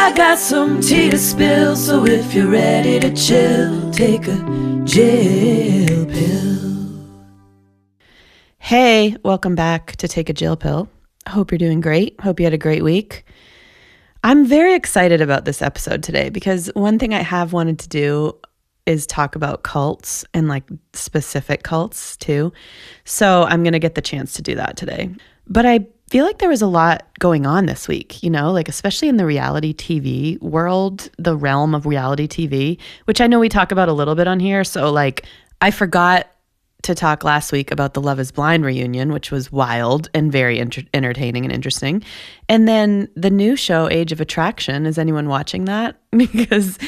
I got some tea to spill, so if you're ready to chill, take a jail pill. Hey, welcome back to Take a Jail Pill. I hope you're doing great. Hope you had a great week. I'm very excited about this episode today because one thing I have wanted to do is talk about cults and like specific cults too. So I'm going to get the chance to do that today. But I feel like there was a lot going on this week, you know, like especially in the reality TV world, the realm of reality TV, which I know we talk about a little bit on here. So like I forgot to talk last week about the Love is Blind reunion, which was wild and very entertaining and interesting. And then the new show, Age of Attraction. Is anyone watching that? Because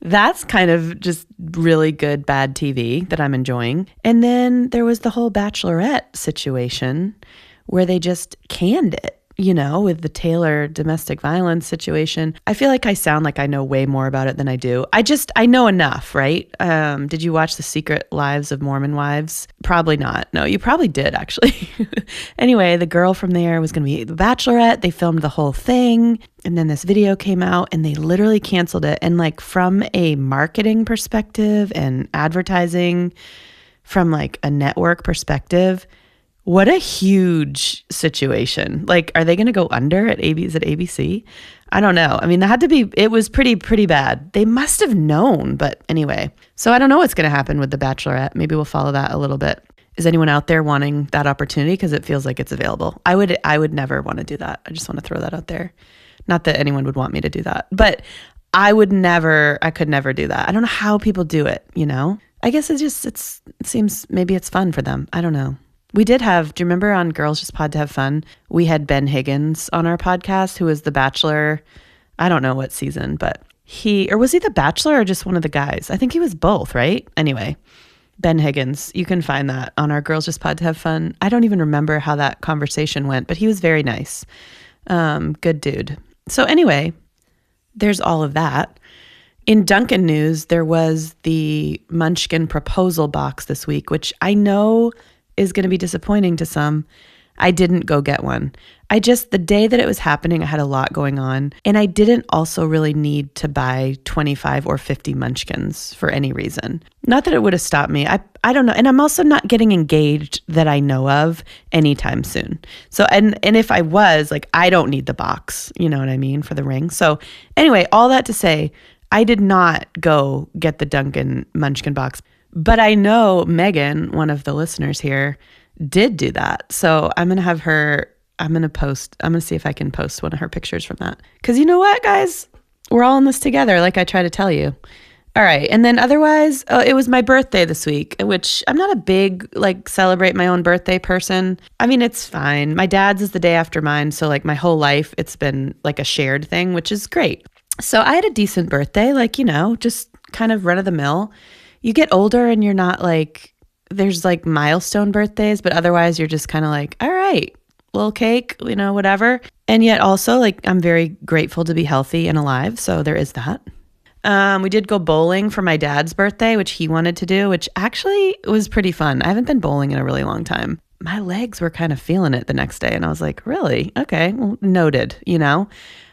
that's kind of just really good, bad TV that I'm enjoying. And then there was the whole Bachelorette situation where they just canned it, you know, with the Taylor domestic violence situation. I feel like I sound like I know way more about it than I do. I know enough, right? Did you watch The Secret Lives of Mormon Wives? Probably not. No, you probably did, actually. Anyway, the girl from there was going to be the Bachelorette. They filmed the whole thing. And then this video came out and they literally canceled it. And like from a marketing perspective and advertising, from like a network perspective, what a huge situation. Like, are they going to go under at is it ABC? I don't know. I mean, it was pretty bad. They must have known, but anyway. So I don't know what's going to happen with The Bachelorette. Maybe we'll follow that a little bit. Is anyone out there wanting that opportunity? Because it feels like it's available. I would never want to do that. I just want to throw that out there. Not that anyone would want me to do that, but I could never do that. I don't know how people do it, you know? I guess it seems maybe it's fun for them. I don't know. We did have, do you remember on Girls Just Pod to Have Fun? We had Ben Higgins on our podcast, who was the Bachelor. I don't know what season, but was he the Bachelor or just one of the guys? I think he was both, right? Anyway, Ben Higgins, you can find that on our Girls Just Pod to Have Fun. I don't even remember how that conversation went, but he was very nice. Good dude. So anyway, there's all of that. In Duncan news, there was the Munchkin proposal box this week, which I know is going to be disappointing to some. I didn't go get one. The day that it was happening, I had a lot going on. And I didn't also really need to buy 25 or 50 Munchkins for any reason. Not that it would have stopped me. I don't know. And I'm also not getting engaged that I know of anytime soon. So, and if I was, like, I don't need the box, you know what I mean, for the ring. So anyway, all that to say, I did not go get the Duncan Munchkin box. But I know Megan, one of the listeners here, did do that. So I'm going to have her, I'm going to see if I can post one of her pictures from that. Because you know what, guys? We're all in this together, like I try to tell you. All right. And then otherwise, it was my birthday this week, which I'm not a big, like, celebrate my own birthday person. I mean, it's fine. My dad's is the day after mine. So, like, my whole life, it's been, like, a shared thing, which is great. So I had a decent birthday, like, you know, just kind of run of the mill. You get older and you're not like, there's like milestone birthdays, but otherwise you're just kind of like, all right, little cake, you know, whatever. And yet also, like, I'm very grateful to be healthy and alive. So there is that. We did go bowling for my dad's birthday, which he wanted to do, which actually was pretty fun. I haven't been bowling in a really long time. My legs were kind of feeling it the next day. And I was like, really? Okay, well, noted, you know?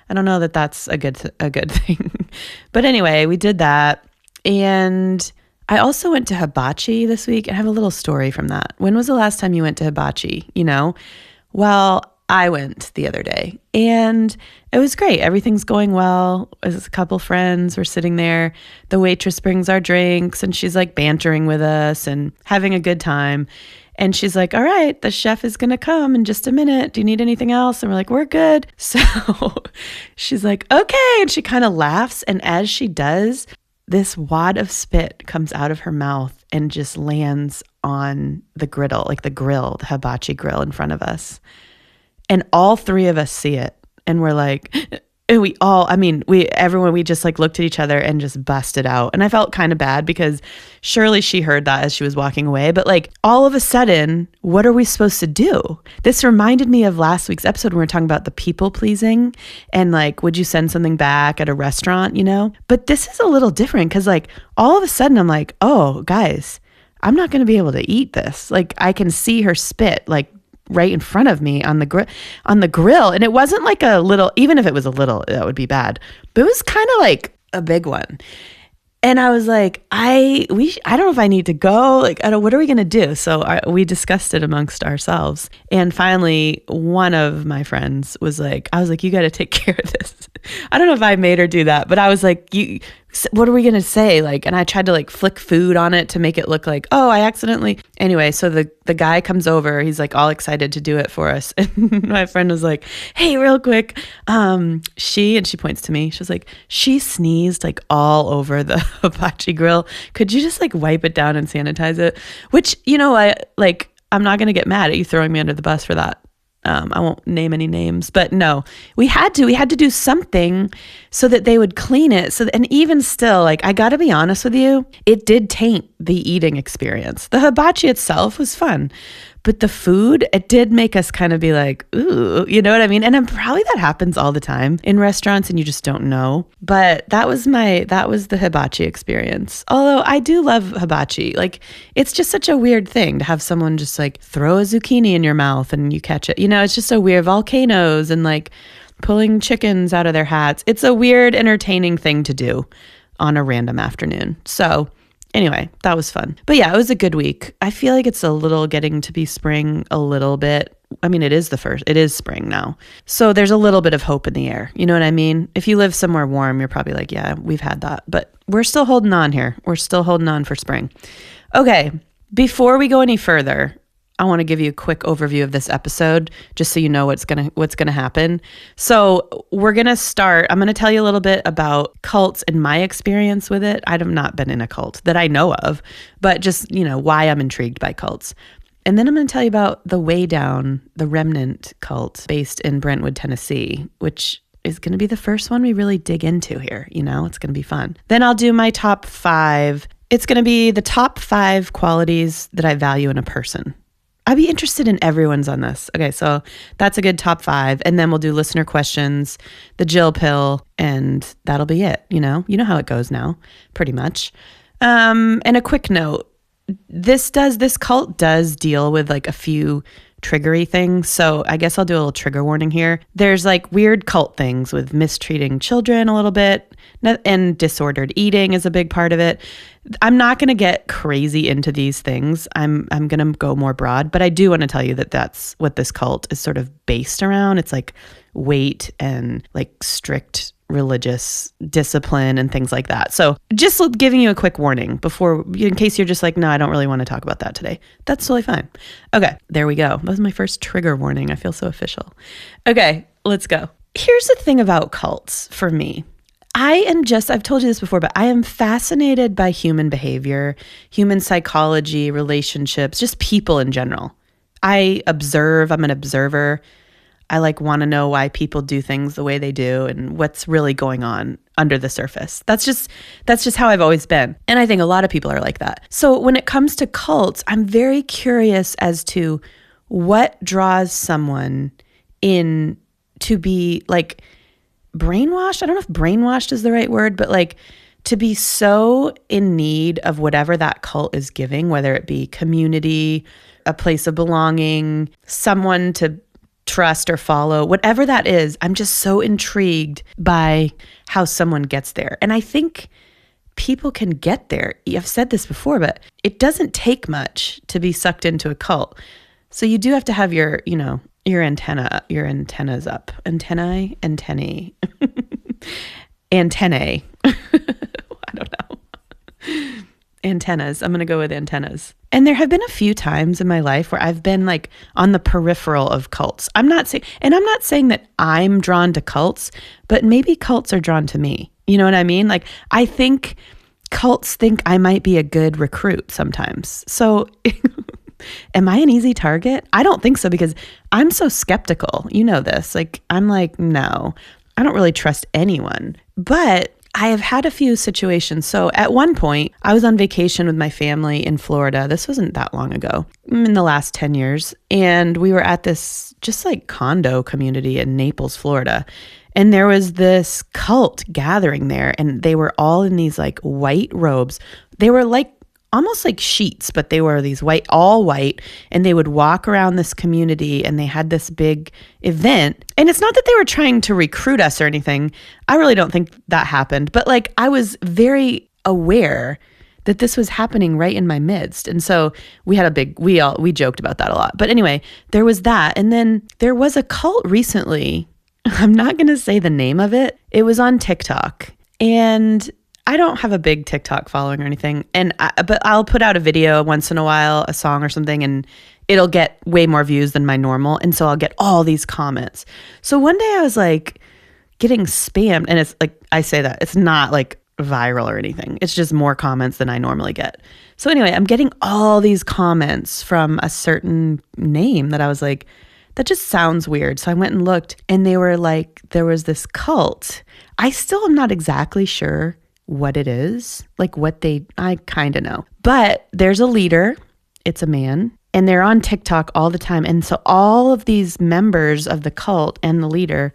I don't know that that's a good thing. But anyway, we did that. And I also went to hibachi this week. I have a little story from that. When was the last time you went to hibachi? You know? Well, I went the other day and it was great. Everything's going well. There's a couple friends. We're sitting there. The waitress brings our drinks and she's like bantering with us and having a good time. And she's like, all right, the chef is going to come in just a minute. Do you need anything else? And we're like, we're good. So she's like, okay. And she kind of laughs. And as she does, this wad of spit comes out of her mouth and just lands on the griddle, like the grill, the hibachi grill in front of us. And all three of us see it. And we're like, and we just like looked at each other and just busted out. And I felt kind of bad because surely she heard that as she was walking away. But like all of a sudden, what are we supposed to do? This reminded me of last week's episode when we were talking about the people pleasing and like, would you send something back at a restaurant, you know? But this is a little different because like all of a sudden I'm like, oh, guys, I'm not going to be able to eat this. Like I can see her spit like right in front of me on the grill. And it wasn't like a little, even if it was a little, that would be bad. But it was kind of like a big one. And I was like, I don't know if I need to go. Like, what are we going to do? So we discussed it amongst ourselves. And finally, one of my friends was like, you got to take care of this. I don't know if I made her do that, but I was like, what are we going to say? Like, and I tried to like flick food on it to make it look like, oh, I accidentally. Anyway, so the guy comes over. He's like all excited to do it for us. And my friend was like, hey, real quick. And she points to me. She was like, she sneezed like all over the hibachi grill. Could you just like wipe it down and sanitize it? Which, I'm not going to get mad at you throwing me under the bus for that. I won't name any names, but no, we had to do something so that they would clean it. And even still, like, I got to be honest with you, it did taint the eating experience. The hibachi itself was fun, but the food, it did make us kind of be like, ooh, you know what I mean? And probably that happens all the time in restaurants and you just don't know. But that was the hibachi experience. Although I do love hibachi. Like, it's just such a weird thing to have someone just like throw a zucchini in your mouth and you catch it. It's just so weird. Volcanoes and like pulling chickens out of their hats. It's a weird, entertaining thing to do on a random afternoon. So anyway, that was fun. But yeah, it was a good week. I feel like it's a little getting to be spring a little bit. I mean, it is spring now. So there's a little bit of hope in the air. You know what I mean? If you live somewhere warm, you're probably like, yeah, we've had that. But we're still holding on here. We're still holding on for spring. Okay, before we go any further, I want to give you a quick overview of this episode, just so you know what's gonna happen. So we're gonna start. I'm gonna tell you a little bit about cults and my experience with it. I've not been in a cult that I know of, but just why I'm intrigued by cults. And then I'm gonna tell you about the Way Down, the Remnant cult based in Brentwood, Tennessee, which is gonna be the first one we really dig into here. It's gonna be fun. Then I'll do my top 5. It's gonna be the top 5 qualities that I value in a person. I'd be interested in everyone's on this. Okay, so that's a good top 5. And then we'll do listener questions, the Jill pill, and that'll be it. You know how it goes now, pretty much. And a quick note, this cult does deal with like a few triggery things. So I guess I'll do a little trigger warning here. There's like weird cult things with mistreating children a little bit, and disordered eating is a big part of it. I'm not going to get crazy into these things. I'm going to go more broad, but I do want to tell you that that's what this cult is sort of based around. It's like weight and like strict religious discipline and things like that. So just giving you a quick warning in case you're just like, no, I don't really want to talk about that today. That's totally fine. Okay, there we go. That was my first trigger warning. I feel so official. Okay, let's go. Here's the thing about cults for me. I've told you this before, but I am fascinated by human behavior, human psychology, relationships, just people in general. I'm an observer. I want to know why people do things the way they do and what's really going on under the surface. That's just how I've always been. And I think a lot of people are like that. So when it comes to cults, I'm very curious as to what draws someone in to be like brainwashed. I don't know if brainwashed is the right word, but like to be so in need of whatever that cult is giving, whether it be community, a place of belonging, someone to trust or follow, whatever that is. I'm just so intrigued by how someone gets there. And I think people can get there. I've said this before, but it doesn't take much to be sucked into a cult. So you do have to have your antennas up. Antennae. I don't know. Antennas. I'm going to go with antennas. And there have been a few times in my life where I've been like on the peripheral of cults. I'm not saying that I'm drawn to cults, but maybe cults are drawn to me. You know what I mean? Like, I think cults think I might be a good recruit sometimes. So am I an easy target? I don't think so, because I'm so skeptical. You know this. Like, I'm like, no, I don't really trust anyone. But I have had a few situations. So at one point, I was on vacation with my family in Florida. This wasn't that long ago, in the last 10 years. And we were at this just like condo community in Naples, Florida. And there was this cult gathering there. And they were all in these like white robes. They were like almost like sheets, but they were these white, all white, and they would walk around this community, and they had this big event. And it's not that they were trying to recruit us or anything. I really don't think that happened, but like I was very aware that this was happening right in my midst. And so we had we joked about that a lot. But anyway, there was that. And then there was a cult recently. I'm not going to say the name of it. It was on TikTok. And I don't have a big TikTok following or anything. But I'll put out a video once in a while, a song or something, and it'll get way more views than my normal. And so I'll get all these comments. So one day I was like getting spammed. And it's like, I say that, it's not like viral or anything. It's just more comments than I normally get. So anyway, I'm getting all these comments from a certain name that I was like, that just sounds weird. So I went and looked, and they were like, there was this cult. I still am not exactly sure what it is, like I kind of know. But there's a leader, it's a man, and they're on TikTok all the time. And so all of these members of the cult and the leader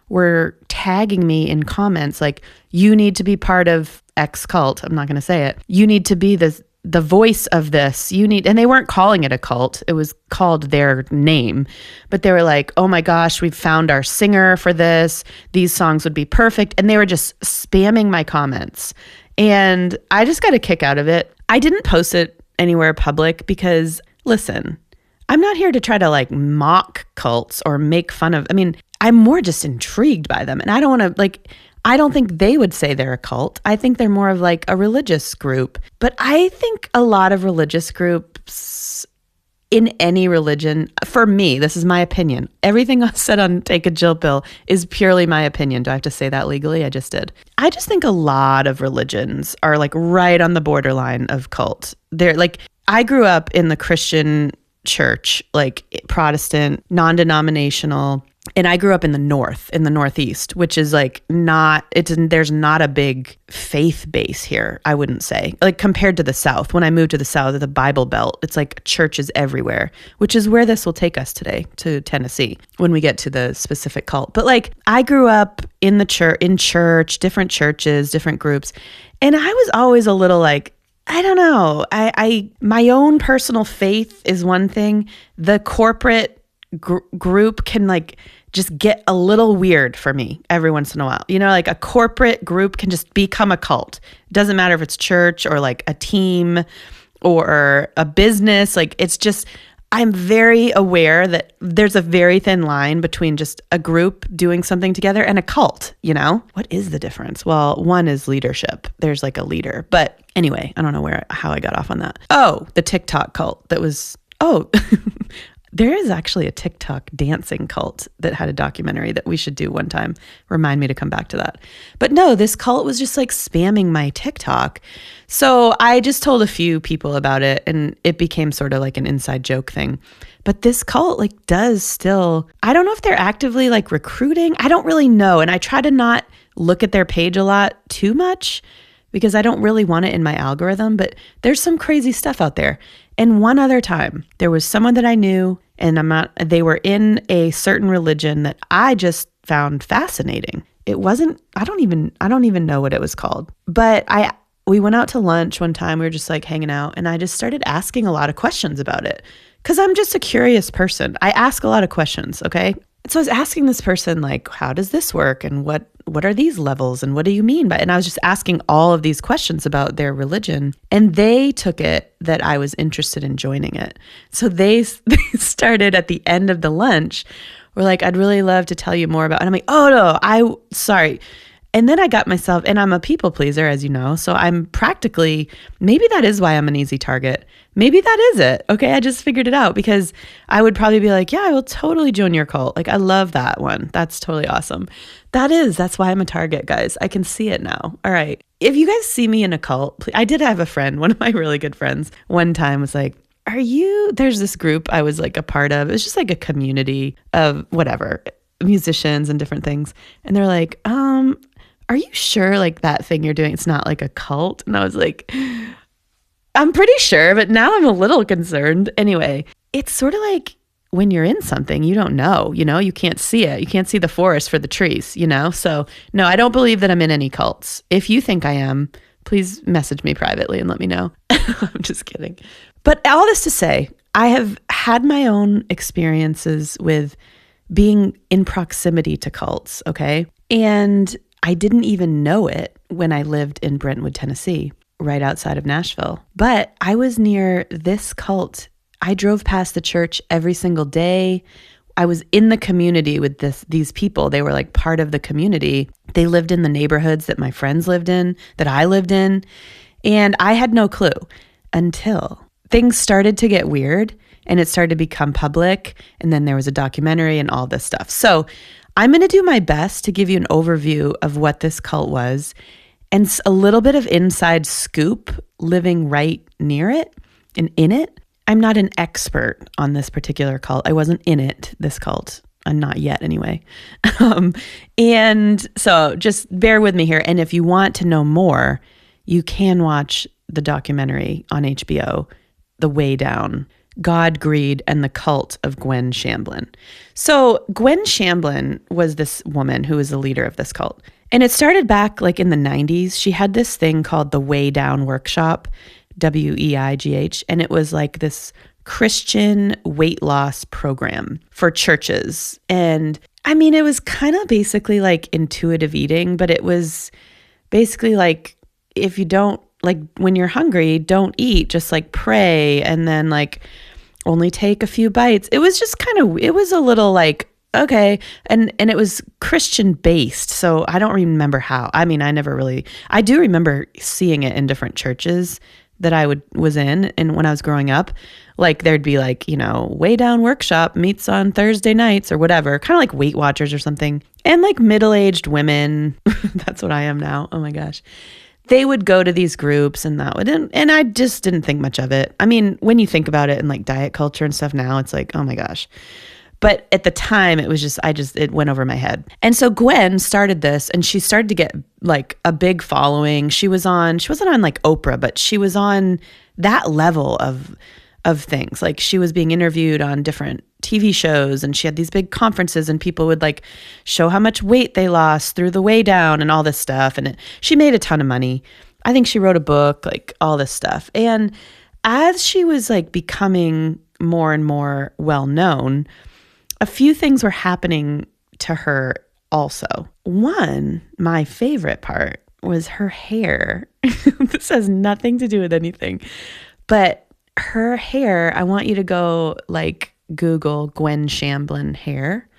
were tagging me in comments like, you need to be part of X cult. I'm not going to say it. You need to be the voice of this. And they weren't calling it a cult. It was called their name. But they were like, oh my gosh, we've found our singer for this. These songs would be perfect. And they were just spamming my comments. And I just got a kick out of it. I didn't post it anywhere public because, listen, I'm not here to try to like mock cults or make fun of. I mean, I'm more just intrigued by them. And I don't want to I don't think they would say they're a cult. I think they're more of like a religious group. But I think a lot of religious groups in any religion, for me, this is my opinion. Everything I said on Take a Jill Pill is purely my opinion. Do I have to say that legally? I just did. I just think a lot of religions are like right on the borderline of cult. They're like, I grew up in the Christian church, like Protestant, non-denominational. And I grew up in the Northeast, which is like there's not a big faith base here, I wouldn't say. Like compared to the South, when I moved to the South, the Bible Belt, it's like churches everywhere, which is where this will take us today, to Tennessee, when we get to the specific cult. But like I grew up in church, different churches, different groups. And I was always a little like, I don't know. My own personal faith is one thing. The corporate group can like just get a little weird for me every once in a while. You know, like a corporate group can just become a cult. Doesn't matter if it's church or like a team or a business. Like it's just, I'm very aware that there's a very thin line between just a group doing something together and a cult, you know? What is the difference? Well, one is leadership. There's like a leader. But anyway, I don't know how I got off on that. Oh, the TikTok cult there is actually a TikTok dancing cult that had a documentary that we should do one time. Remind me to come back to that. But no, this cult was just like spamming my TikTok. So I just told a few people about it, and it became sort of like an inside joke thing. But this cult like does still, I don't know if they're actively like recruiting. I don't really know. And I try to not look at their page a lot too much because I don't really want it in my algorithm, but there's some crazy stuff out there. And one other time, there was someone that I knew, and they were in a certain religion that I just found fascinating. It wasn't, I don't even know what it was called. But we went out to lunch one time, we were just like hanging out, and I just started asking a lot of questions about it. Because I'm just a curious person. I ask a lot of questions, okay? So I was asking this person, like, how does this work? And what are these levels? And what do you mean by it? And I was just asking all of these questions about their religion. And they took it that I was interested in joining it. So they started at the end of the lunch, were like, I'd really love to tell you more about it. And I'm like, oh no, sorry. And then I got myself, and I'm a people pleaser, as you know. So I'm practically, maybe that is why I'm an easy target. Maybe that is it. Okay, I just figured it out because I would probably be like, yeah, I will totally join your cult. Like, I love that one. That's totally awesome. That's why I'm a target, guys. I can see it now. All right. If you guys see me in a cult, I did have a friend, one of my really good friends, one time was like, there's this group I was like a part of. It was just like a community of whatever, musicians and different things. And they're like, are you sure like that thing you're doing, it's not like a cult? And I was like, I'm pretty sure, but now I'm a little concerned. Anyway, it's sort of like when you're in something, you don't know, you can't see it. You can't see the forest for the trees, So no, I don't believe that I'm in any cults. If you think I am, please message me privately and let me know. I'm just kidding. But all this to say, I have had my own experiences with being in proximity to cults, okay? And I didn't even know it when I lived in Brentwood, Tennessee, right outside of Nashville. But I was near this cult. I drove past the church every single day. I was in the community with these people. They were like part of the community. They lived in the neighborhoods that my friends lived in, that I lived in. And I had no clue until things started to get weird and it started to become public. And then there was a documentary and all this stuff. So I'm going to do my best to give you an overview of what this cult was and a little bit of inside scoop living right near it and in it. I'm not an expert on this particular cult. I wasn't in it, this cult. I'm not yet anyway. And so just bear with me here. And if you want to know more, you can watch the documentary on HBO, The Way Down, God, Greed, and the Cult of Gwen Shamblin. So Gwen Shamblin was this woman who was the leader of this cult. And it started back like in the 90s. She had this thing called the Way Down Workshop, WEIGH, and it was like this Christian weight loss program for churches. And I mean, it was kind of basically like intuitive eating, but it was basically like, if you don't, like when you're hungry, don't eat, just like pray and then like only take a few bites. It was just kind of, it was a little like, okay. And it was Christian based. So I don't remember how. I mean, I do remember seeing it in different churches that I was in. And when I was growing up, like there'd be like, Way Down Workshop meets on Thursday nights or whatever, kind of like Weight Watchers or something. And like middle-aged women, that's what I am now. Oh my gosh. They would go to these groups and and I just didn't think much of it. I mean, when you think about it in like diet culture and stuff now, it's like, oh my gosh. But at the time, it was just, it went over my head. And so Gwen started this and she started to get like a big following. She wasn't on like Oprah, but she was on that level of things. Like she was being interviewed on different TV shows and she had these big conferences and people would like show how much weight they lost through the Way Down and all this stuff. And she made a ton of money. I think she wrote a book, like all this stuff. And as she was like becoming more and more well known, a few things were happening to her also. One, my favorite part was her hair. This has nothing to do with anything, but her hair, I want you to go like Google Gwen Shamblin hair.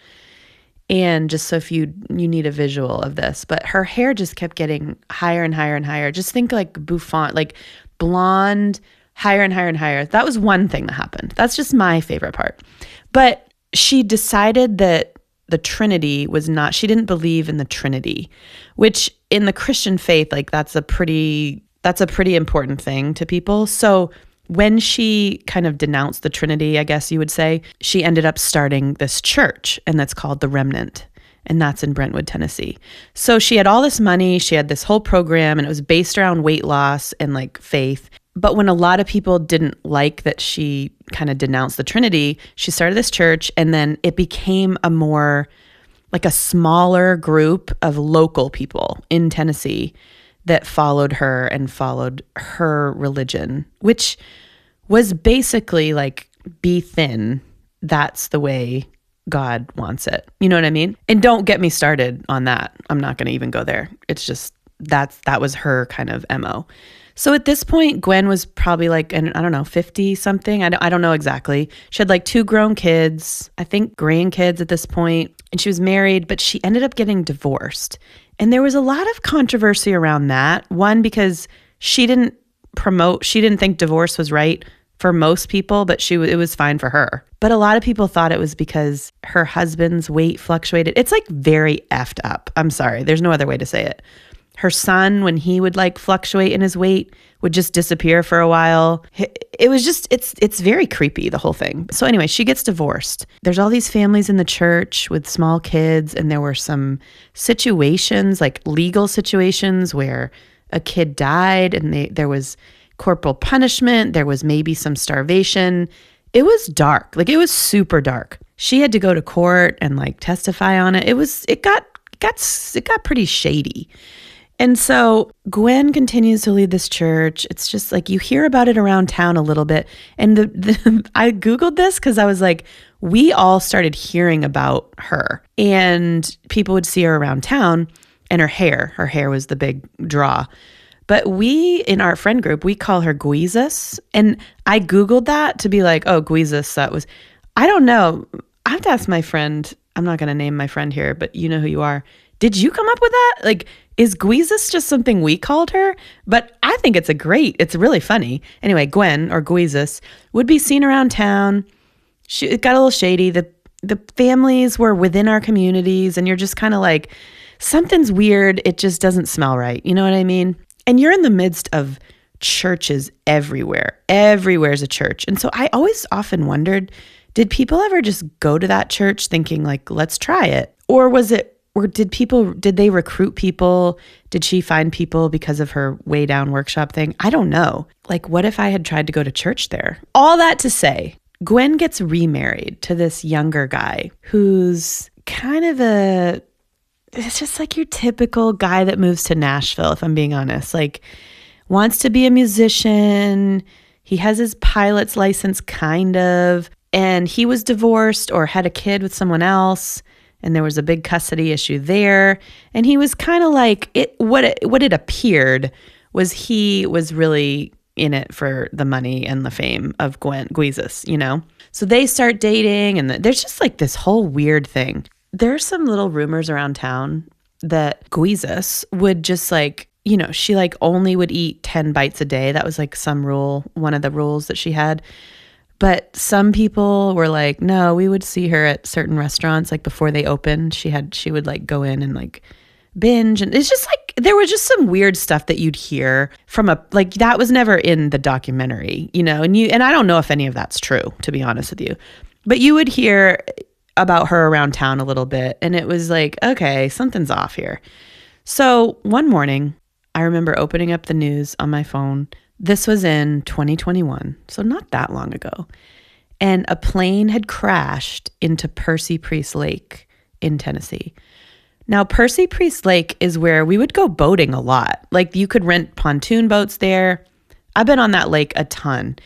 And just so if you need a visual of this, but her hair just kept getting higher and higher and higher. Just think like bouffant, like blonde, higher and higher and higher. That was one thing that happened. That's just my favorite part. But she decided that the Trinity was not, she didn't believe in the Trinity, which in the Christian faith, like that's a pretty important thing to people. So when she kind of denounced the Trinity, I guess you would say, she ended up starting this church, and that's called the Remnant, and that's in Brentwood, Tennessee. So she had all this money, she had this whole program, and it was based around weight loss and like faith. But when a lot of people didn't like that she kind of denounced the Trinity, she started this church, and then it became a more like a smaller group of local people in Tennessee that followed her and followed her religion, which was basically like, be thin. That's the way God wants it. You know what I mean? And don't get me started on that. I'm not going to even go there. It's just, that was her kind of MO. So at this point, Gwen was probably like, I don't know, 50 something. I don't know exactly. She had like 2 grown kids, I think grandkids at this point, and she was married, but she ended up getting divorced. And there was a lot of controversy around that. One, because she didn't think divorce was right for most people, but it was fine for her. But a lot of people thought it was because her husband's weight fluctuated. It's like very effed up. I'm sorry. There's no other way to say it. Her son, when he would like fluctuate in his weight, would just disappear for a while. It was just, it's very creepy, the whole thing. So anyway, she gets divorced. There's all these families in the church with small kids, and there were some situations, like legal situations, where a kid died and there was corporal punishment. There was maybe some starvation. It was dark. Like it was super dark. She had to go to court and like testify on it. It got pretty shady. And so Gwen continues to lead this church. It's just like you hear about it around town a little bit. And I Googled this because I was like, we all started hearing about her and people would see her around town and her hair was the big draw. But we, in our friend group, we call her Gweezus. And I Googled that to be like, oh, Gweezus, that was, I don't know. I have to ask my friend. I'm not going to name my friend here, but you know who you are. Did you come up with that? Like, is Gweezus just something we called her? But I think it's really funny. Anyway, Gwen or Gweezus would be seen around town. It got a little shady. The families were within our communities and you're just kind of like, something's weird. It just doesn't smell right. You know what I mean? And you're in the midst of churches everywhere. Everywhere's a church. And so I always often wondered, did people ever just go to that church thinking like, let's try it? Or did they recruit people? Did she find people because of her way down workshop thing? I don't know. Like, what if I had tried to go to church there? All that to say, Gwen gets remarried to this younger guy who's kind of it's just like your typical guy that moves to Nashville, if I'm being honest. Like, wants to be a musician. He has his pilot's license, kind of. And he was divorced or had a kid with someone else. And there was a big custody issue there. And he was kind of like, what it appeared was he was really in it for the money and the fame of Gweezus, you know? So they start dating and there's just like this whole weird thing. There's some little rumors around town that Gweezus would just like, you know, she like only would eat 10 bites a day. That was like some rule, one of the rules that she had. But some people were like, no, we would see her at certain restaurants, like before they opened, she would like go in and like binge. And it's just like, there was just some weird stuff that you'd hear from like that was never in the documentary, you know, and I don't know if any of that's true, to be honest with you, but you would hear about her around town a little bit. And it was like, okay, something's off here. So one morning I remember opening up the news on my phone. This was in 2021, so not that long ago. And a plane had crashed into Percy Priest Lake in Tennessee. Now, Percy Priest Lake is where we would go boating a lot. Like you could rent pontoon boats there. I've been on that lake a ton.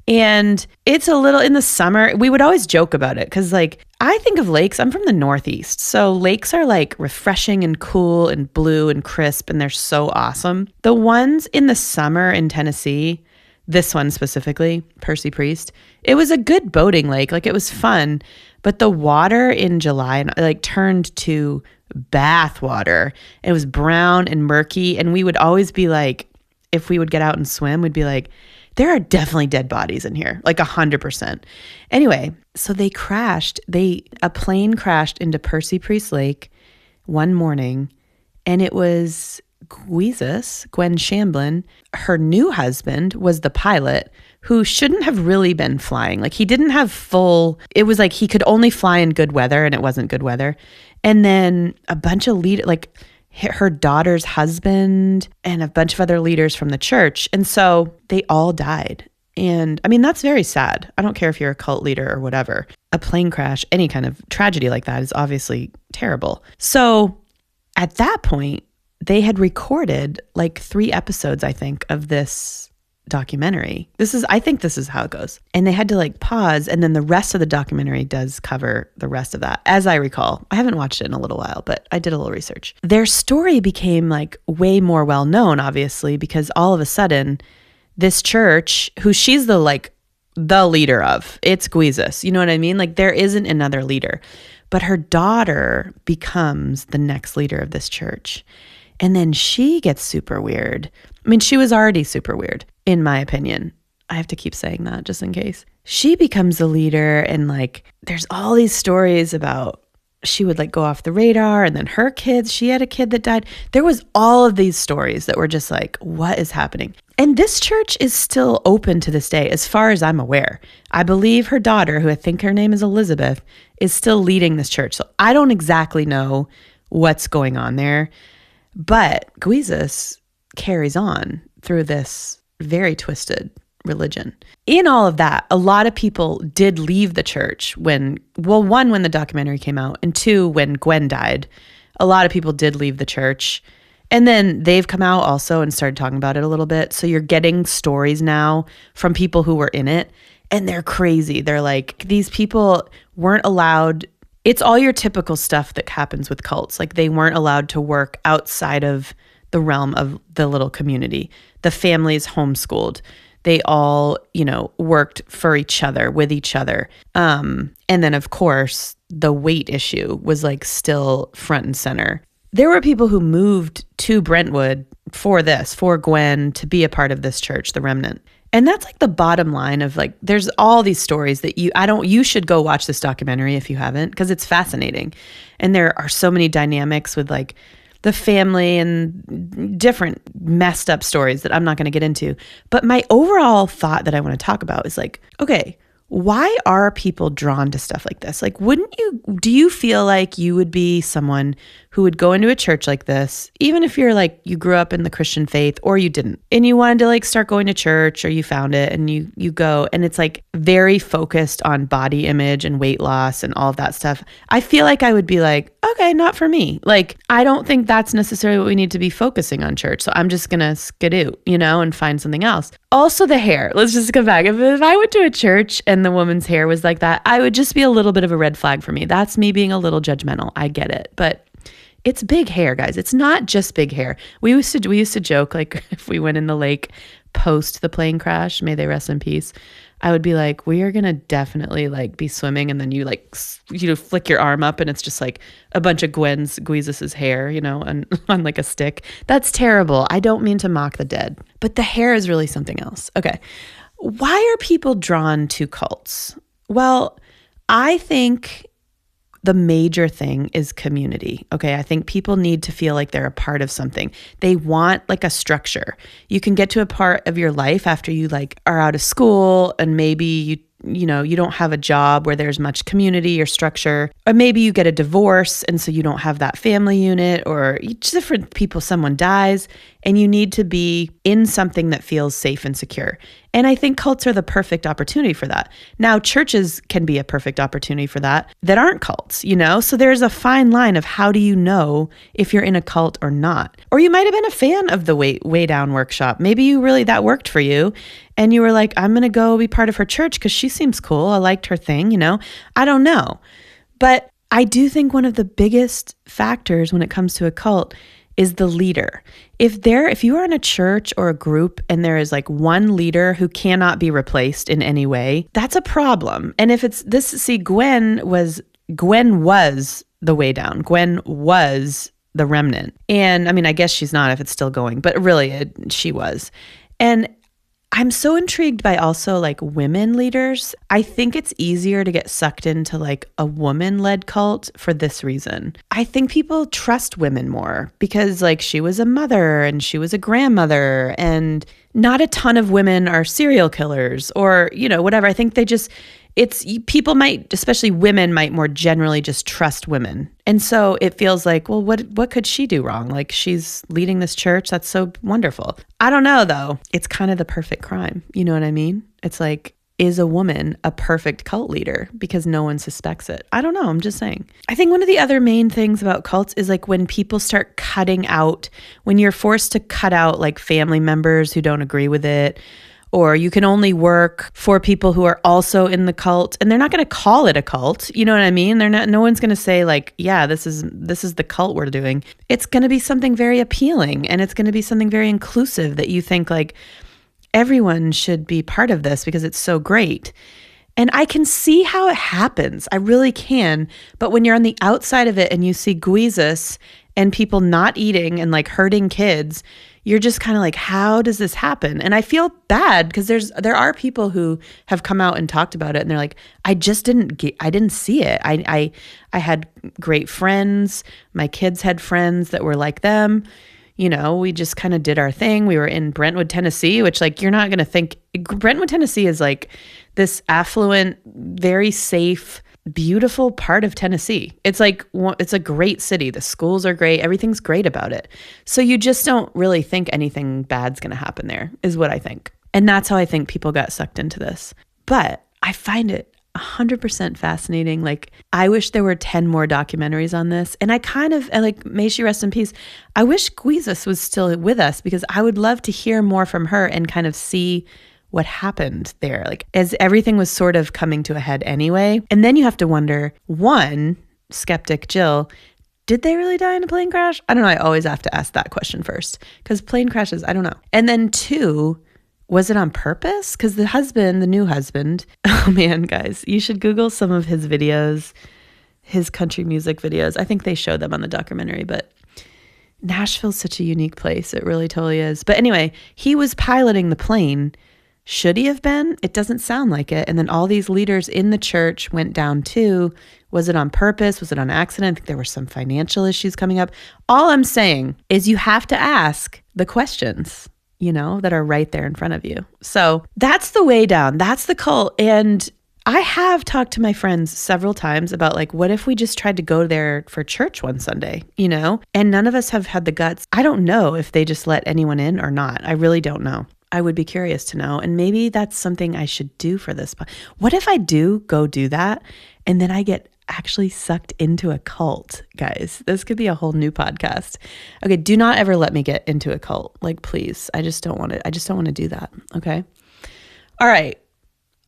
And it's a little in the summer, we would always joke about it because like I think of lakes, I'm from the Northeast. So lakes are like refreshing and cool and blue and crisp and they're so awesome. The ones in the summer in Tennessee, this one specifically, Percy Priest, it was a good boating lake. Like it was fun, but the water in July like turned to bath water. It was brown and murky. And we would always be like, if we would get out and swim, we'd be like, there are definitely dead bodies in here, like 100%. Anyway, so they crashed. A plane crashed into Percy Priest Lake one morning, and it was Gweezus, Gwen Shamblin. Her new husband was the pilot, who shouldn't have really been flying. Like he didn't have it was like he could only fly in good weather, and it wasn't good weather. And then a bunch of her daughter's husband and a bunch of other leaders from the church. And so they all died. And I mean, that's very sad. I don't care if you're a cult leader or whatever. A plane crash, any kind of tragedy like that is obviously terrible. So at that point, they had recorded like 3 episodes, I think, of this documentary. I think this is how it goes. And they had to like pause. And then the rest of the documentary does cover the rest of that. As I recall, I haven't watched it in a little while, but I did a little research. Their story became like way more well known, obviously, because all of a sudden this church, who she's the leader of, it's Gweezus. You know what I mean? Like there isn't another leader, but her daughter becomes the next leader of this church. And then she gets super weird. I mean, she was already super weird, in my opinion. I have to keep saying that just in case. She becomes the leader, and like, there's all these stories about she would like go off the radar, and then her kids, she had a kid that died. There was all of these stories that were just like, what is happening? And this church is still open to this day, as far as I'm aware. I believe her daughter, who I think her name is Elizabeth, is still leading this church. So I don't exactly know what's going on there. But Gweezus carries on through this very twisted religion. In all of that, a lot of people did leave the church when the documentary came out, and 2, when Gwen died. A lot of people did leave the church. And then they've come out also and started talking about it a little bit. So you're getting stories now from people who were in it, and they're crazy. They're like, these people weren't allowed. It's all your typical stuff that happens with cults. Like, they weren't allowed to work outside of the realm of the little community. The families homeschooled. They all, worked for each other, with each other. And then, of course, the weight issue was like still front and center. There were people who moved to Brentwood for Gwen to be a part of this church, the Remnant. And that's like the bottom line of like, there's all these stories that you should go watch this documentary if you haven't, because it's fascinating. And there are so many dynamics with like the family and different messed up stories that I'm not going to get into. But my overall thought that I want to talk about is like, okay, why are people drawn to stuff like this? Like, do you feel like you would be someone who would go into a church like this, even if you're like, you grew up in the Christian faith or you didn't, and you wanted to like start going to church, or you found it and you go, and it's like very focused on body image and weight loss and all of that stuff. I feel like I would be like, okay, not for me. Like, I don't think that's necessarily what we need to be focusing on church. So I'm just going to skidoo, and find something else. Also the hair. Let's just go back. If I went to a church and the woman's hair was like that, I would just be a little bit of a red flag for me. That's me being a little judgmental. I get it. But it's big hair, guys. It's not just big hair. We used to joke, like, if we went in the lake post the plane crash, may they rest in peace, I would be like, we are going to definitely like be swimming. And then you like, flick your arm up and it's just like a bunch of Guizos's hair, on like a stick. That's terrible. I don't mean to mock the dead, but the hair is really something else. Okay. Why are people drawn to cults? Well, I think the major thing is community. Okay. I think people need to feel like they're a part of something. They want like a structure. You can get to a part of your life after you like are out of school, and maybe you don't have a job where there's much community or structure, or maybe you get a divorce and so you don't have that family unit, or different people, someone dies, and you need to be in something that feels safe and secure. And I think cults are the perfect opportunity for that. Now, churches can be a perfect opportunity for that aren't cults, So there's a fine line of how do you know if you're in a cult or not? Or you might have been a fan of the Way Down workshop. Maybe that worked for you. And you were like, I'm going to go be part of her church because she seems cool. I liked her thing, I don't know. But I do think one of the biggest factors when it comes to a cult is the leader. If you are in a church or a group and there is like one leader who cannot be replaced in any way, that's a problem. And if it's this, see, Gwen was the Way Down. Gwen was the Remnant. And I mean, I guess she's not if it's still going, but really she was. And I'm so intrigued by also like women leaders. I think it's easier to get sucked into like a woman-led cult for this reason. I think people trust women more because like she was a mother and she was a grandmother, and not a ton of women are serial killers or, whatever. I think people might, especially women, might more generally just trust women. And so it feels like, well, what could she do wrong? Like, she's leading this church. That's so wonderful. I don't know, though. It's kind of the perfect crime. You know what I mean? It's like, is a woman a perfect cult leader because no one suspects it? I don't know. I'm just saying. I think one of the other main things about cults is like when people start when you're forced to cut out like family members who don't agree with it, or you can only work for people who are also in the cult, and they're not going to call it a cult. You know what I mean? No one's going to say like, yeah, this is the cult we're doing. It's going to be something very appealing, and it's going to be something very inclusive that you think like everyone should be part of this because it's so great. And I can see how it happens. I really can. But when you're on the outside of it and you see Guizos and people not eating and like hurting kids, you're just kind of like, how does this happen? And I feel bad because there are people who have come out and talked about it, and they're like, I didn't see it. I had great friends. My kids had friends that were like them. We just kind of did our thing. We were in Brentwood, Tennessee, which like, you're not going to think Brentwood, Tennessee is like this affluent, very safe, beautiful part of Tennessee. It's like, it's a great city. The schools are great. Everything's great about it. So you just don't really think anything bad's going to happen there, is what I think. And that's how I think people got sucked into this. But I find it 100% fascinating. Like, I wish there were 10 more documentaries on this. And I kind of, like, may she rest in peace. I wish Guizas was still with us because I would love to hear more from her and kind of see what happened there. Like, as everything was sort of coming to a head anyway. And then you have to wonder, one, skeptic Jill, did they really die in a plane crash? I don't know. I always have to ask that question first because plane crashes, I don't know. And then two, was it on purpose? Because the new husband, oh man, guys, you should Google some of his videos, his country music videos. I think they show them on the documentary, but Nashville's such a unique place. It really totally is. But anyway, he was piloting the plane. Should he have been? It doesn't sound like it. And then all these leaders in the church went down too. Was it on purpose? Was it on accident? I think there were some financial issues coming up. All I'm saying is you have to ask the questions, that are right there in front of you. So that's the way down. That's the cult. And I have talked to my friends several times about, like, what if we just tried to go there for church one Sunday, and none of us have had the guts. I don't know if they just let anyone in or not. I really don't know. I would be curious to know. And maybe that's something I should do for this. What if I do go do that and then I get actually sucked into a cult, guys? This could be a whole new podcast. Okay, do not ever let me get into a cult. Like, please. I just don't want to do that. Okay. All right.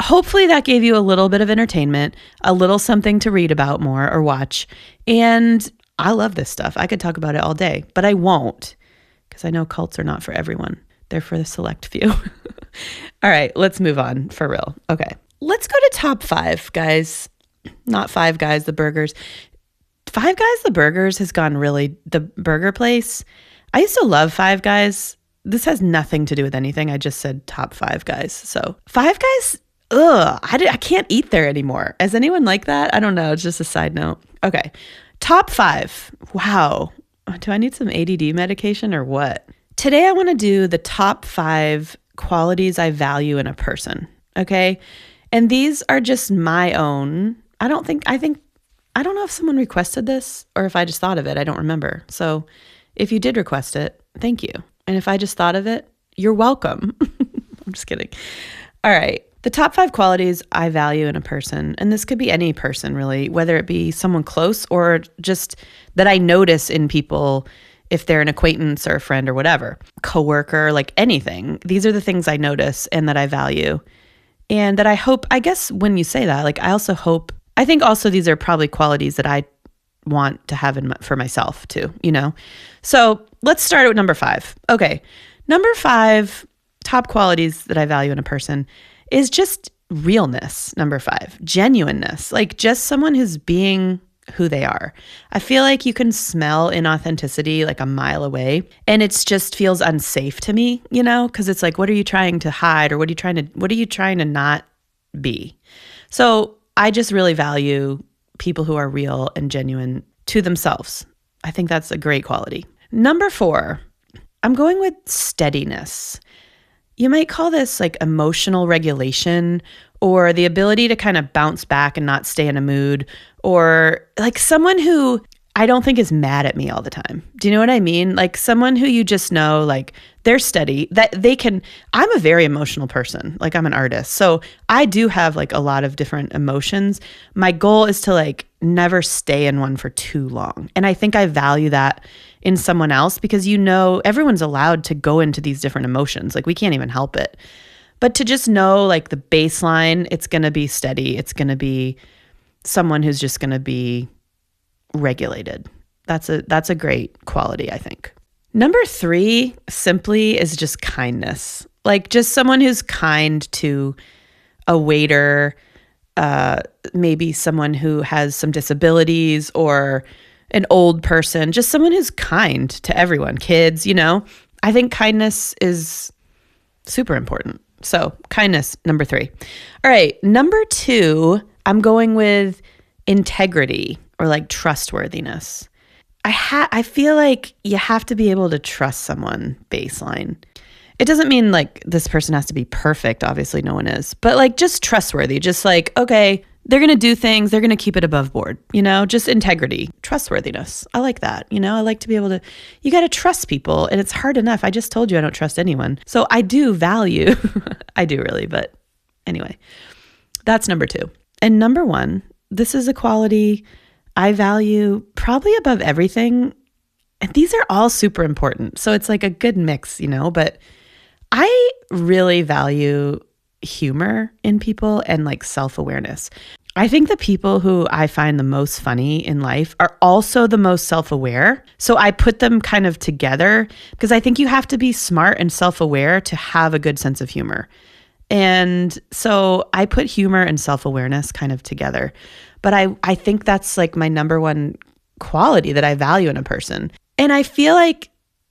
Hopefully that gave you a little bit of entertainment, a little something to read about more or watch. And I love this stuff. I could talk about it all day, but I won't because I know cults are not for everyone. They're for the select few. All right, let's move on for real. Okay. Let's go to top 5, guys. Not Five Guys, the burgers. Five Guys, the burgers has gone really, the burger place. I used to love Five Guys. This has nothing to do with anything. I just said top 5 guys. So Five Guys, I can't eat there anymore. Is anyone like that? I don't know. It's just a side note. Okay. Top 5. Wow. Do I need some ADD medication or what? Today I want to do the top 5 qualities I value in a person. Okay. And these are just my own. I don't know if someone requested this or if I just thought of it. I don't remember. So if you did request it, thank you. And if I just thought of it, you're welcome. I'm just kidding. All right. The top 5 qualities I value in a person, and this could be any person really, whether it be someone close or just that I notice in people if they're an acquaintance or a friend or whatever, coworker, like anything. These are the things I notice and that I value. And that I hope, I guess when you say that, like I think also these are probably qualities that I want to have for myself too, So let's start with number 5. Okay. Number 5, top qualities that I value in a person is just realness. Number 5, genuineness, like just someone who's being who they are. I feel like you can smell inauthenticity like a mile away, and it's just feels unsafe to me, because it's like, what are you trying to hide, or what are you trying to not be? So I just really value people who are real and genuine to themselves. I think that's a great quality. Number 4, I'm going with steadiness. You might call this like emotional regulation, or the ability to kind of bounce back and not stay in a mood, or like someone who I don't think is mad at me all the time. Do you know what I mean? Like someone who you just know, like they're steady, that they can, I'm a very emotional person. Like I'm an artist. So I do have like a lot of different emotions. My goal is to like never stay in one for too long. And I think I value that in someone else because, everyone's allowed to go into these different emotions. Like we can't even help it. But to just know like the baseline, it's going to be steady. It's going to be someone who's just going to be regulated. That's a great quality, I think. Number 3 simply is just kindness. Like just someone who's kind to a waiter, maybe someone who has some disabilities or an old person, just someone who's kind to everyone, kids, I think kindness is super important. So kindness, number 3. All right. Number 2, I'm going with integrity or like trustworthiness. I feel like you have to be able to trust someone baseline. It doesn't mean like this person has to be perfect. Obviously no one is, but like just trustworthy, just like, okay, they're going to do things. They're going to keep it above board, just integrity, trustworthiness. I like that. I like to be able to, you got to trust people, and it's hard enough. I just told you I don't trust anyone. So I do value, I do really, but anyway, that's number 2. And number one, this is a quality I value probably above everything. And these are all super important. So it's like a good mix, but I really value humor in people and like self-awareness. I think the people who I find the most funny in life are also the most self-aware. So I put them kind of together because I think you have to be smart and self-aware to have a good sense of humor. And so I put humor and self-awareness kind of together. But I think that's like my number one quality that I value in a person. And I feel like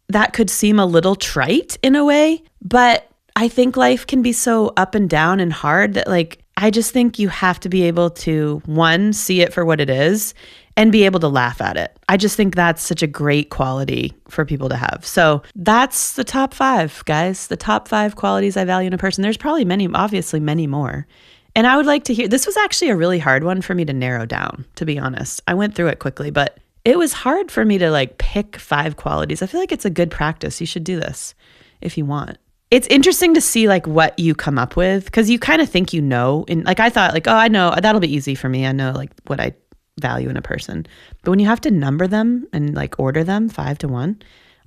that could seem a little trite in a way, but I think life can be so up and down and hard that like, I just think you have to be able to, one, see it for what it is and be able to laugh at it. I just think that's such a great quality for people to have. So that's the top 5, guys, the top 5 qualities I value in a person. There's probably obviously many more. And I would like to hear, this was actually a really hard one for me to narrow down, to be honest. I went through it quickly, but it was hard for me to like pick 5 qualities. I feel like it's a good practice. You should do this if you want. It's interesting to see like what you come up with because you kind of think and like I thought like, oh, I know that'll be easy for me. I know like what I value in a person. But when you have to number them and like order them 5 to 1,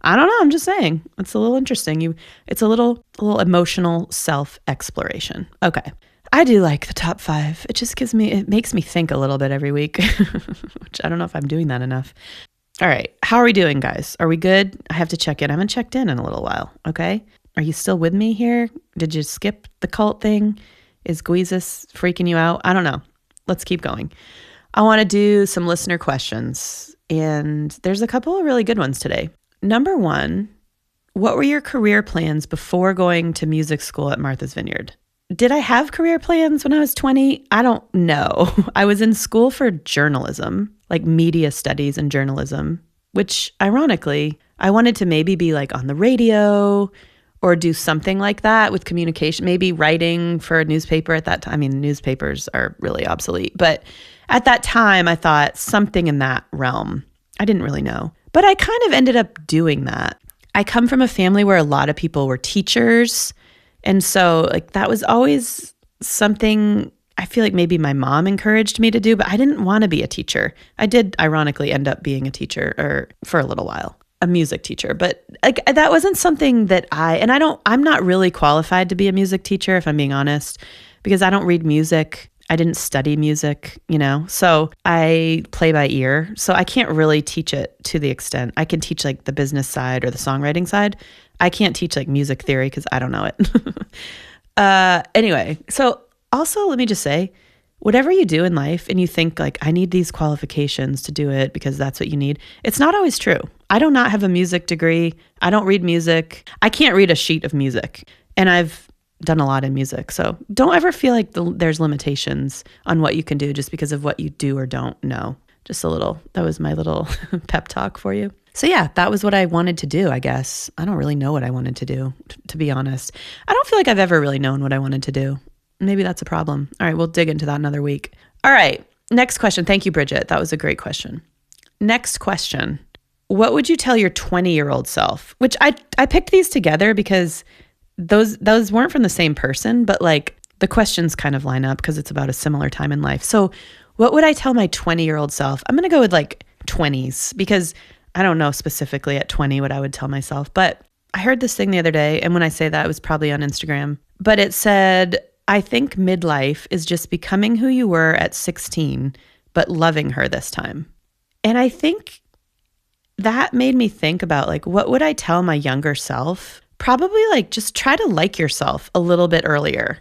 I don't know. I'm just saying it's a little interesting. It's a little emotional self-exploration. Okay. I do like the top 5. It makes me think a little bit every week, which I don't know if I'm doing that enough. All right. How are we doing, guys? Are we good? I have to check in. I haven't checked in a little while. Okay. Are you still with me here? Did you skip the cult thing? Is Gweezus freaking you out? I don't know. Let's keep going. I want to do some listener questions, and there's a couple of really good ones today. Number 1, what were your career plans before going to music school at Martha's Vineyard? Did I have career plans when I was 20? I don't know. I was in school for journalism, like media studies and journalism, which ironically, I wanted to maybe be like on the radio or do something like that with communication, maybe writing for a newspaper at that time. I mean, newspapers are really obsolete, but at that time I thought something in that realm. I didn't really know, but I kind of ended up doing that. I come from a family where a lot of people were teachers. And so like that was always something I feel like maybe my mom encouraged me to do, but I didn't want to be a teacher. I did ironically end up being a teacher for a little while. A music teacher, but like that wasn't something that I'm not really qualified to be a music teacher if I'm being honest, because I don't read music. I didn't study music, so I play by ear. So I can't really teach it to the extent I can teach like the business side or the songwriting side. I can't teach like music theory because I don't know it. Anyway, so also let me just say, whatever you do in life and you think like, I need these qualifications to do it because that's what you need, it's not always true. I do not have a music degree. I don't read music. I can't read a sheet of music. And I've done a lot in music. So don't ever feel like there's limitations on what you can do just because of what you do or don't know. That was my little pep talk for you. So yeah, that was what I wanted to do, I guess. I don't really know what I wanted to do, to be honest. I don't feel like I've ever really known what I wanted to do. Maybe that's a problem. All right, we'll dig into that another week. All right, next question. Thank you, Bridget. That was a great question. Next question. What would you tell your 20-year-old self? Which I picked these together because those weren't from the same person, but like the questions kind of line up because it's about a similar time in life. So what would I tell my 20-year-old self? I'm going to go with like 20s because I don't know specifically at 20 what I would tell myself, but I heard this thing the other day. And when I say that, it was probably on Instagram, but it said, I think midlife is just becoming who you were at 16, but loving her this time. And I think that made me think about like, what would I tell my younger self? Probably like, just try to like yourself a little bit earlier,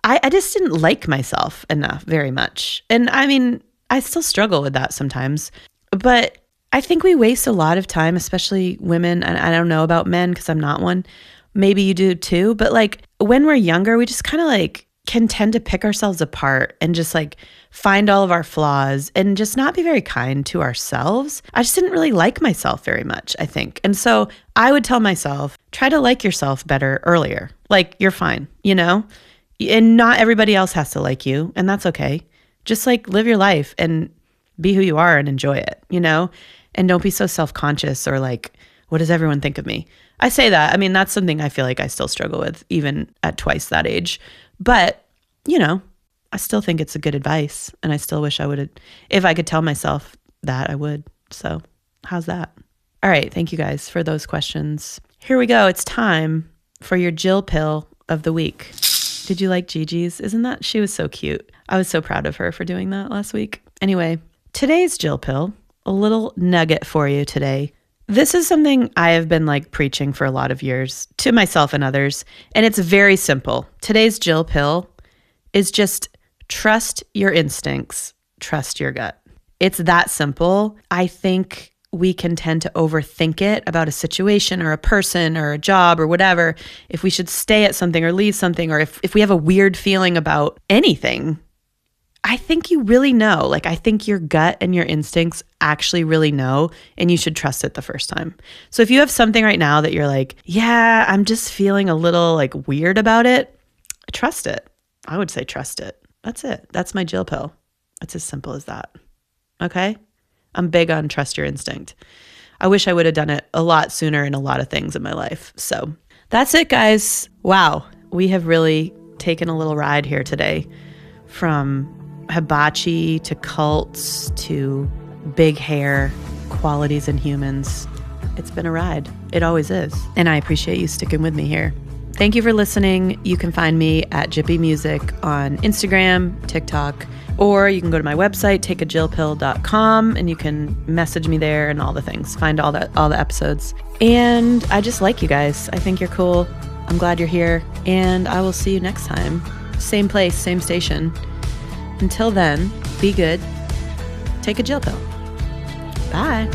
I just didn't like myself enough very much. And I mean, I still struggle with that sometimes, but I think we waste a lot of time, especially women. And I don't know about men because I'm not one. Maybe you do too. But like when we're younger, we just kind of like can tend to pick ourselves apart and just like find all of our flaws and just not be very kind to ourselves. I just didn't really like myself very much, I think. And so I would tell myself, try to like yourself better earlier. Like you're fine, and not everybody else has to like you. And that's okay. Just like live your life and be who you are and enjoy it, and don't be so self-conscious or like, what does everyone think of me? I say that. I mean, that's something I feel like I still struggle with even at twice that age. But, I still think it's a good advice. And I still wish I would have, if I could tell myself that, I would. So how's that? All right. Thank you guys for those questions. Here we go. It's time for your Jill pill of the week. Did you like Gigi's? She was so cute. I was so proud of her for doing that last week. Anyway, today's Jill pill, a little nugget for you today. This is something I have been preaching for a lot of years to myself and others, and it's very simple. Today's Jill pill is just trust your instincts, trust your gut. It's that simple. I think we can tend to overthink it about a situation or a person or a job or whatever. If we should stay at something or leave something, or if we have a weird feeling about anything, I think you really know. I think your gut and your instincts actually really know, and you should trust it the first time. So if you have something right now that you're yeah, I'm just feeling a little weird about it, trust it. I would say trust it. That's it. That's my Jill pill. It's as simple as that. Okay? I'm big on trust your instinct. I wish I would have done it a lot sooner in a lot of things in my life. So that's it, guys. Wow. We have really taken a little ride here today, from hibachi to cults to big hair, qualities in humans. It's been a ride. It always is. And I appreciate you sticking with me here. Thank you for listening. You can find me at Jippy Music on Instagram, TikTok, or you can go to my website, takeajillpill.com, and you can message me there and all the things. Find all the episodes. And I just like you guys. I think you're cool. I'm glad you're here. And I will see you next time. Same place, same station. Until then, be good. Take a Jill pill. Bye.